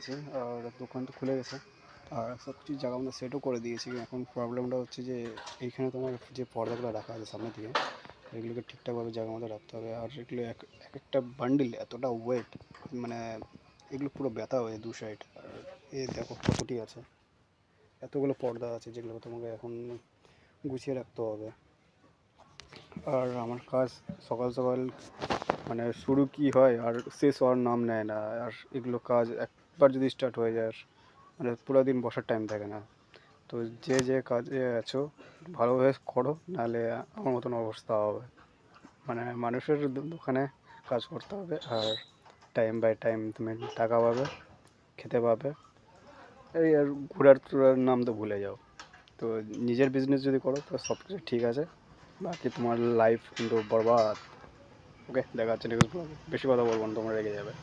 আছে, আর দোকান তো খুলে গেছে, আর সব কিছু জায়গা মতো সেটও করে দিয়েছি। এখন প্রবলেমটা হচ্ছে যে এইখানে তোমার যে পর্দাগুলো রাখা আছে সামনে দিকে, এগুলোকে ঠিকঠাকভাবে জায়গা মতো রাখতে হবে। আর এগুলো এক এক একটা বান্ডিল এতটা ওয়েট, মানে এগুলো পুরো ব্যথা হয়ে দু সাইড। আর এ দেখো কতটি আছে, এতগুলো পর্দা আছে যেগুলো তোমাকে এখন গুছিয়ে রাখতে হবে। আর আমার কাজ সকাল সকাল মানে শুরু কি হয় আর শেষ হওয়ার নাম নেয় না। আর এগুলো কাজ একবার যদি স্টার্ট হয়ে যায়, আর মানে পুরো দিন বসার টাইম থাকে না। তো যে যে কাজে আছো ভালোভাবে করো, নাহলে আমার মতন অবস্থা হবে। মানে মানুষের দোকানে কাজ করতে হবে, আর টাইম বাই টাইম তুমি টাকা পাবে, খেতে পাবে। এই আর ঘোরার টুরার নাম তো ভুলে যাও। তো নিজের বিজনেস যদি করো তো সব কিছু ঠিক আছে, বাকি তোমার লাইফ কিন্তু বরবাদ। ওকে, দেখা হচ্ছে নেক্সট ব্লগে। বেশি কথা বলবো না, তোমরা রেগে যাবে।